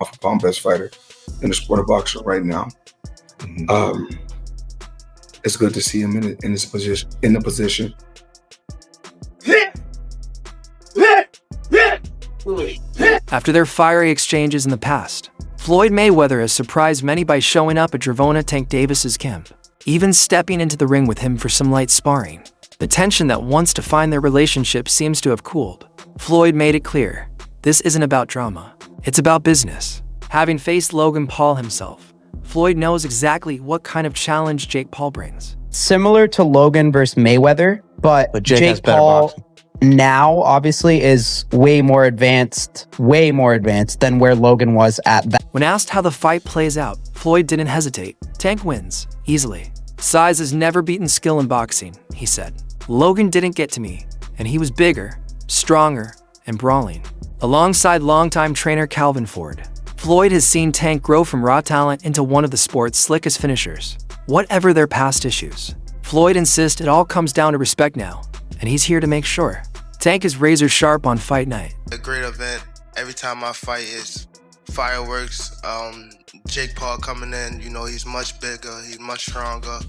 off of Palm best fighter in the sport of boxing right now. It's good to see him in this position. In the position. After their fiery exchanges in the past, Floyd Mayweather has surprised many by showing up at Gervonta Tank Davis's camp, even stepping into the ring with him for some light sparring. The tension that once defined their relationship seems to have cooled. Floyd made it clear, this isn't about drama, it's about business. Having faced Logan Paul himself, Floyd knows exactly what kind of challenge Jake Paul brings. Similar to Logan versus Mayweather, but Jake Paul now obviously is way more advanced than where Logan was at that. When asked how the fight plays out, Floyd didn't hesitate. Tank wins, easily. Size has never beaten skill in boxing, he said. Logan didn't get to me, and he was bigger, stronger, and brawling. Alongside longtime trainer Calvin Ford, Floyd has seen Tank grow from raw talent into one of the sport's slickest finishers. Whatever their past issues, Floyd insists it all comes down to respect now, and he's here to make sure. Tank is razor sharp on fight night. A great event. Every time I fight is fireworks. Jake Paul coming in, you know, he's much bigger, he's much stronger.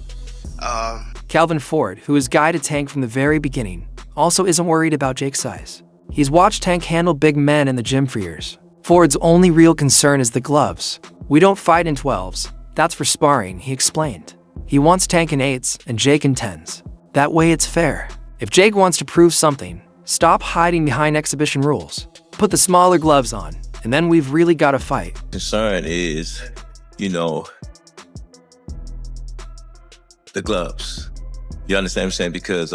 Calvin Ford, who has guided Tank from the very beginning, also isn't worried about Jake's size. He's watched Tank handle big men in the gym for years. Ford's only real concern is the gloves. We don't fight in 12s. That's for sparring, he explained. He wants Tank in 8s and Jake in 10s. That way it's fair. If Jake wants to prove something, stop hiding behind exhibition rules. Put the smaller gloves on, and then we've really got to fight. Concern is, you know, the gloves. You understand what I'm saying? Because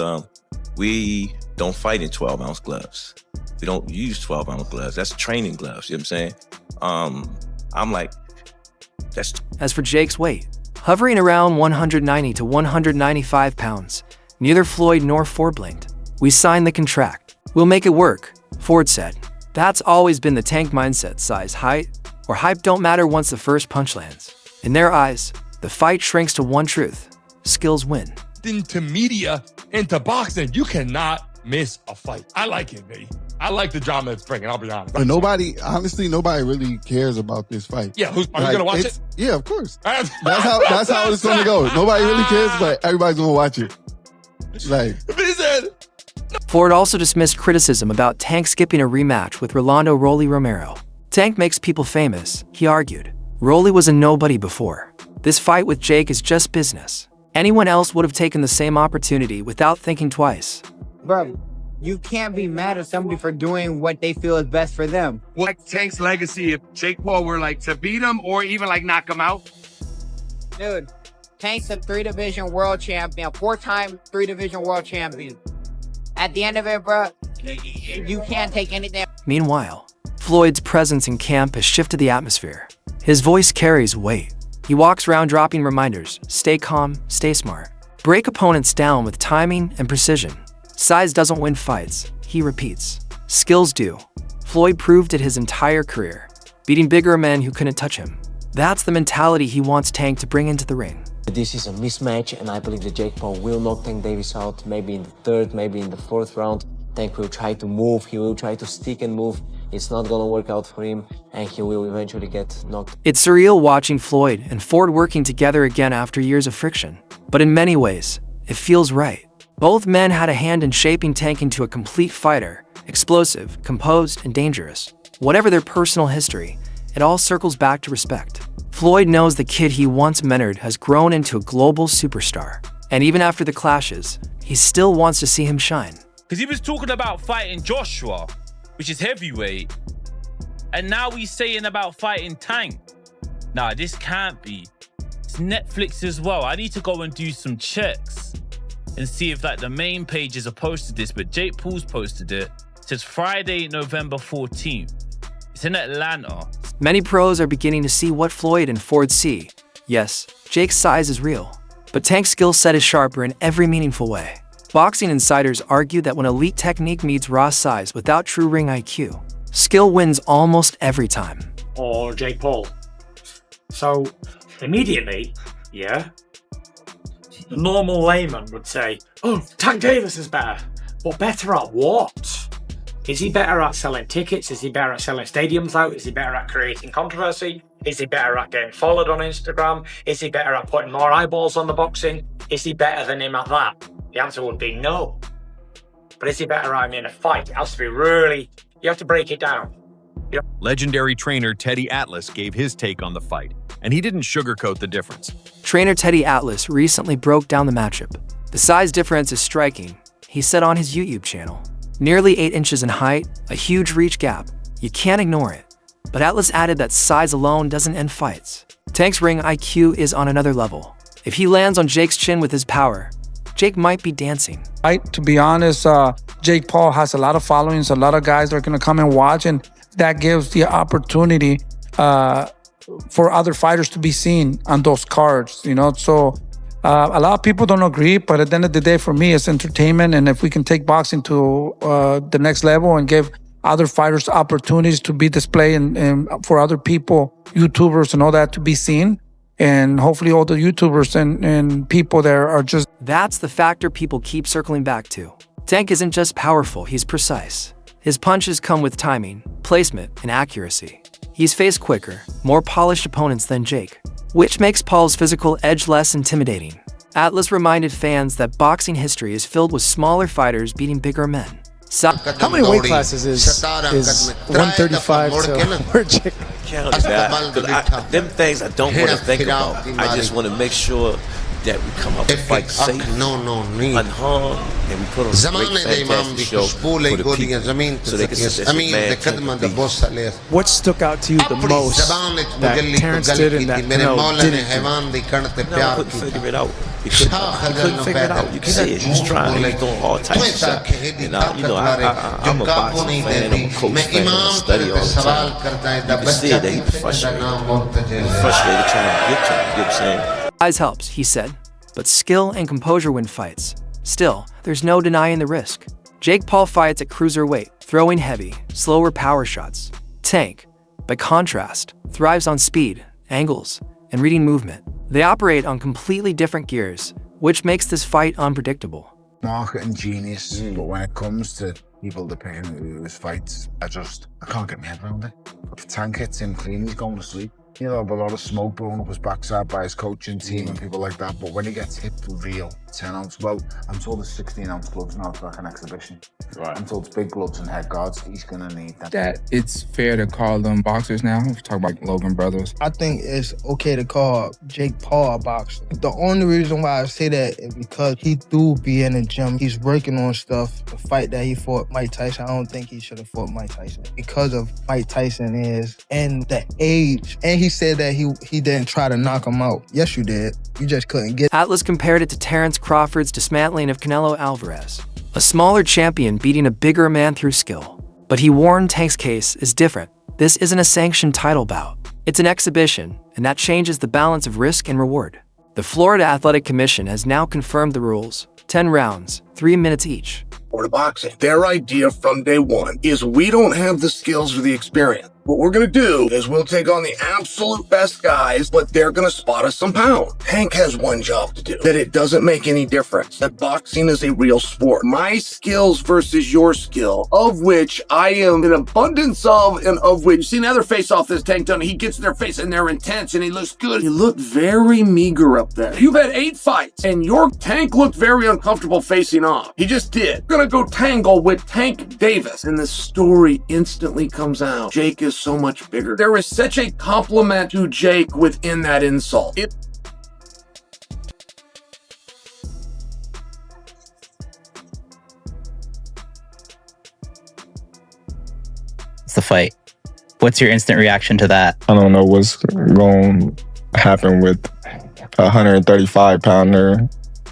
we don't fight in 12-ounce gloves. We don't use 12-ounce gloves. That's training gloves, you know what I'm saying? I'm like, that's... As for Jake's weight, hovering around 190 to 195 pounds, neither Floyd nor Ford blinked. We signed the contract. We'll make it work, Ford said. That's always been the Tank mindset. Size, height, or hype don't matter once the first punch lands. In their eyes, the fight shrinks to one truth: skills win. Into media, into boxing, you cannot miss a fight. I like it, baby. I like the drama it's bringing, I'll be honest. But nobody really cares about this fight. Yeah, are you gonna watch it? Yeah, of course. That's how it's gonna go. Nobody really cares, but everybody's gonna watch it. Like, Ford also dismissed criticism about Tank skipping a rematch with Rolando Rolly Romero. Tank makes people famous, he argued. Rolly was a nobody before. This fight with Jake is just business. Anyone else would have taken the same opportunity without thinking twice. Bro, you can't be mad at somebody for doing what they feel is best for them. What Tank's legacy if Jake Paul were like to beat him or even like knock him out? Dude, Tank's a 3-division world champion, 4-time 3-division world champion. At the end of it, bro, you can't take anything. Meanwhile, Floyd's presence in camp has shifted the atmosphere. His voice carries weight. He walks around dropping reminders: stay calm, stay smart. Break opponents down with timing and precision. Size doesn't win fights, he repeats. Skills do. Floyd proved it his entire career, beating bigger men who couldn't touch him. That's the mentality he wants Tank to bring into the ring. This is a mismatch, and I believe that Jake Paul will knock Tank Davis out, maybe in the 3rd, maybe in the 4th round. Tank will try to move, he will try to stick and move. It's not gonna work out for him, and he will eventually get knocked. It's surreal watching Floyd and Ford working together again after years of friction. But in many ways, it feels right. Both men had a hand in shaping Tank into a complete fighter, explosive, composed, and dangerous. Whatever their personal history, it all circles back to respect. Floyd knows the kid he once mentored has grown into a global superstar. And even after the clashes, he still wants to see him shine. Because he was talking about fighting Joshua, which is heavyweight, and now he's saying about fighting Tank. Nah, this can't be. It's Netflix as well. I need to go and do some checks and see if like the main pages have posted this, but Jake Paul's posted it. It says Friday, November 14th. It's in Atlanta. Many pros are beginning to see what Floyd and Ford see. Yes, Jake's size is real, but Tank's skill set is sharper in every meaningful way. Boxing insiders argue that when elite technique meets raw size without true ring IQ, skill wins almost every time. Or Jake Paul. So, immediately, yeah, the normal layman would say, oh, Tank Davis is better. But better at what? Is he better at selling tickets? Is he better at selling stadiums out? Is he better at creating controversy? Is he better at getting followed on Instagram? Is he better at putting more eyeballs on the boxing? Is he better than him at that? The answer would be no. But is he better at him in a fight? It has to be really, you have to break it down. Legendary trainer Teddy Atlas gave his take on the fight, and he didn't sugarcoat the difference. Trainer Teddy Atlas recently broke down the matchup. The size difference is striking, he said on his YouTube channel. Nearly 8 inches in height, a huge reach gap. You can't ignore it. But Atlas added that size alone doesn't end fights. Tank's ring IQ is on another level. If he lands on Jake's chin with his power, Jake might be dancing. To be honest, Jake Paul has a lot of followings, a lot of guys that are going to come and watch, and that gives the opportunity for other fighters to be seen on those cards, you know? So a lot of people don't agree, but at the end of the day, for me, it's entertainment. And if we can take boxing to the next level and give other fighters opportunities to be displayed and for other people, YouTubers and all that, to be seen, and hopefully all the YouTubers and people there are just... That's the factor people keep circling back to. Tank isn't just powerful, he's precise. His punches come with timing, placement, and accuracy. He's faced quicker, more polished opponents than Jake, which makes Paul's physical edge less intimidating. Atlas reminded fans that boxing history is filled with smaller fighters beating bigger men. How many weight classes is 135 to where Jake? Them things I don't want to think about. I just want to make sure that we come up and fight safe, unharmed, and we put on a great fantastic show for the people so they can sit there. What stuck out to you the most that Terrence did and that Canelo didn't do? No, I couldn't figure it out. He couldn't figure it out. You can see it. He was trying. He was doing all types of stuff. And I'm a boxing fan. I'm a coach fan. I study all the time. You can see it that he was frustrated. He was frustrated trying to get to him. You know what I'm saying? Size helps, he said, but skill and composure win fights. Still, there's no denying the risk. Jake Paul fights at cruiserweight, throwing heavy, slower power shots. Tank, by contrast, thrives on speed, angles, and reading movement. They operate on completely different gears, which makes this fight unpredictable. Marketing genius, but when it comes to people depicting his fights, I can't get my head around it. If Tank hits him clean, he's going to sleep. You know, a lot of smoke blowing up his backside by his coaching team and people like that. But when he gets hit for real, 10 ounce, well, I'm told it's 16 ounce gloves now, it's like an exhibition. Right. I'm told it's big gloves and head guards. He's going to need that. That it's fair to call them boxers now. We talk about Logan brothers. I think it's okay to call Jake Paul a boxer. The only reason why I say that is because he do be in the gym. He's working on stuff. The fight that he fought Mike Tyson, I don't think he should have fought Mike Tyson because of Mike Tyson is and the age. And he said that he didn't try to knock him out. Yes, you did. You just couldn't get. Atlas compared it to Terrence Crawford's dismantling of Canelo Alvarez. A smaller champion beating a bigger man through skill. But he warned Tank's case is different. This isn't a sanctioned title bout. It's an exhibition, and that changes the balance of risk and reward. The Florida Athletic Commission has now confirmed the rules. 10 rounds, 3 minutes each. Or to boxing. Their idea from day one is we don't have the skills or the experience. What we're going to do is we'll take on the absolute best guys, but they're going to spot us some pound. Tank has one job to do, that it doesn't make any difference, that boxing is a real sport. My skills versus your skill, of which I am an abundance of, and of which, you've seen other face-off this Tank done, he gets in their face and they're intense and he looks good. He looked very meager up there. You've had 8 fights and your Tank looked very uncomfortable facing off. He just did. We're going to go tangle with Tank Davis. And the story instantly comes out. Jake is so much bigger. There is such a compliment to Jake within that insult. It's the fight. What's your instant reaction to that? I don't know what's going to happen with a 135-pounder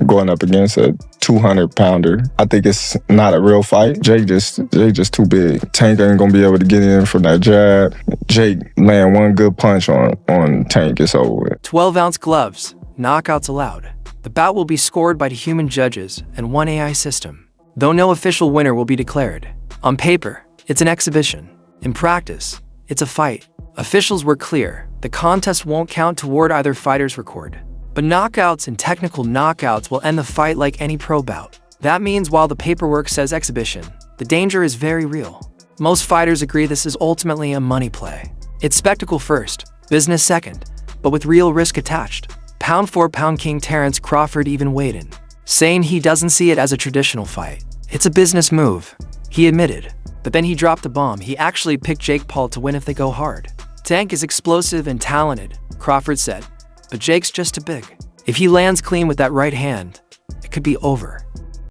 going up against a 200-pounder. I think it's not a real fight. Jake just too big. Tank ain't gonna be able to get in from that jab. Jake land one good punch on Tank, it's over with. 12-ounce gloves, knockouts allowed. The bout will be scored by human judges and one AI system, though no official winner will be declared. On paper, it's an exhibition. In practice, it's a fight. Officials were clear. The contest won't count toward either fighter's record. But knockouts and technical knockouts will end the fight like any pro bout. That means while the paperwork says exhibition, The danger is very real. Most fighters agree this is ultimately a money play. It's spectacle first, business second, but with real risk attached. Pound for pound King Terrence Crawford even weighed in, saying he doesn't see it as a traditional fight. It's a business move, he admitted. But then he dropped a bomb. He actually picked Jake Paul to win if they go hard. Tank is explosive and talented, Crawford said, but Jake's just too big. If he lands clean with that right hand, it could be over.